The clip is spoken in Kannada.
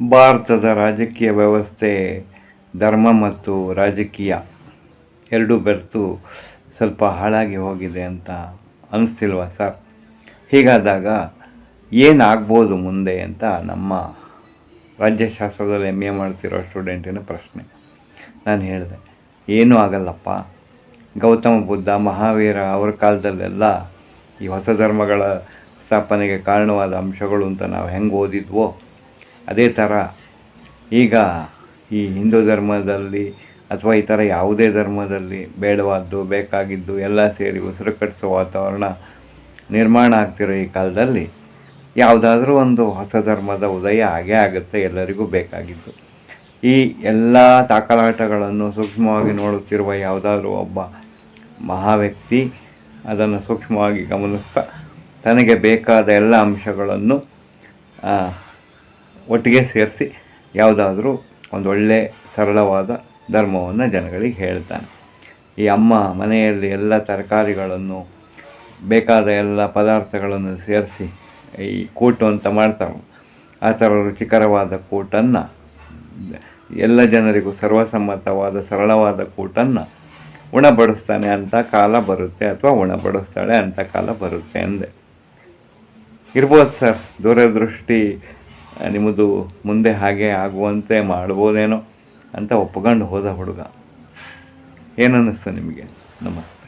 ಭಾರತದ ರಾಜಕೀಯ ವ್ಯವಸ್ಥೆ ಧರ್ಮ ಮತ್ತು ರಾಜಕೀಯ ಎರಡೂ ಬೆರೆತು ಸ್ವಲ್ಪ ಹಾಳಾಗಿ ಹೋಗಿದೆ ಅಂತ ಅನ್ನಿಸ್ತಿಲ್ವ ಸರ್? ಹೀಗಾದಾಗ ಏನಾಗ್ಬೋದು ಮುಂದೆ ಅಂತ ನಮ್ಮ ರಾಜ್ಯಶಾಸ್ತ್ರದಲ್ಲಿ MA ಮಾಡ್ತಿರೋ ಸ್ಟೂಡೆಂಟಿನ ಪ್ರಶ್ನೆ. ನಾನು ಹೇಳಿದೆ, ಏನೂ ಆಗಲ್ಲಪ್ಪ. ಗೌತಮ ಬುದ್ಧ, ಮಹಾವೀರ ಅವರ ಕಾಲದಲ್ಲೆಲ್ಲ ಈ ಹೊಸ ಧರ್ಮಗಳ ಸ್ಥಾಪನೆಗೆ ಕಾರಣವಾದ ಅಂಶಗಳು ಅಂತ ನಾವು ಹೆಂಗೆ ಓದಿದ್ವೋ ಅದೇ ಥರ ಈಗ ಈ ಹಿಂದೂ ಧರ್ಮದಲ್ಲಿ ಅಥವಾ ಈ ಥರ ಯಾವುದೇ ಧರ್ಮದಲ್ಲಿ ಬೇಡವಾದ್ದು ಬೇಕಾಗಿದ್ದು ಎಲ್ಲ ಸೇರಿ ಉಸಿರು ಕಟ್ಟಿಸೋ ವಾತಾವರಣ ನಿರ್ಮಾಣ ಆಗ್ತಿರೋ ಈ ಕಾಲದಲ್ಲಿ ಯಾವುದಾದ್ರೂ ಒಂದು ಹೊಸ ಧರ್ಮದ ಉದಯ ಆಗೇ ಆಗುತ್ತೆ, ಎಲ್ಲರಿಗೂ ಬೇಕಾಗಿದ್ದು. ಈ ಎಲ್ಲ ತಾಕಲಾಟಗಳನ್ನು ಸೂಕ್ಷ್ಮವಾಗಿ ನೋಡುತ್ತಿರುವ ಯಾವುದಾದ್ರೂ ಒಬ್ಬ ಮಹಾವ್ಯಕ್ತಿ ಅದನ್ನು ಸೂಕ್ಷ್ಮವಾಗಿ ಗಮನಿಸ್ತಾ ತನಗೆ ಬೇಕಾದ ಎಲ್ಲ ಅಂಶಗಳನ್ನು ಒಟ್ಟಿಗೆ ಸೇರಿಸಿ ಯಾವುದಾದ್ರೂ ಒಂದು ಒಳ್ಳೆ ಸರಳವಾದ ಧರ್ಮವನ್ನು ಜನಗಳಿಗೆ ಹೇಳ್ತಾನೆ. ಈ ಅಮ್ಮ ಮನೆಯಲ್ಲಿ ಎಲ್ಲ ತರಕಾರಿಗಳನ್ನು ಬೇಕಾದ ಎಲ್ಲ ಪದಾರ್ಥಗಳನ್ನು ಸೇರಿಸಿ ಈ ಕೂಟು ಅಂತ ಮಾಡ್ತಾರೆ, ಆ ಥರ ರುಚಿಕರವಾದ ಕೂಟನ್ನು ಎಲ್ಲ ಜನರಿಗೂ ಸರ್ವಸಮ್ಮತವಾದ ಸರಳವಾದ ಕೂಟನ್ನು ಉಣಬಡಿಸ್ತಾನೆ ಅಂತ ಕಾಲ ಬರುತ್ತೆ, ಅಥವಾ ಉಣಬಡಿಸ್ತಾಳೆ ಅಂತ ಕಾಲ ಬರುತ್ತೆ ಅಂದೆ. ಇರ್ಬೋದು ಸರ್, ದೂರದೃಷ್ಟಿ ನಿಮ್ಮದು ಮುಂದೆ ಹಾಗೆ ಆಗುವಂತೆ ಮಾಡ್ಬೋದೇನೋ ಅಂತ ಒಪ್ಕೊಂಡು ಹೋದ ಹುಡುಗ. ಏನನ್ನಿಸ್ತು ನಿಮಗೆ? ನಮಸ್ತೆ.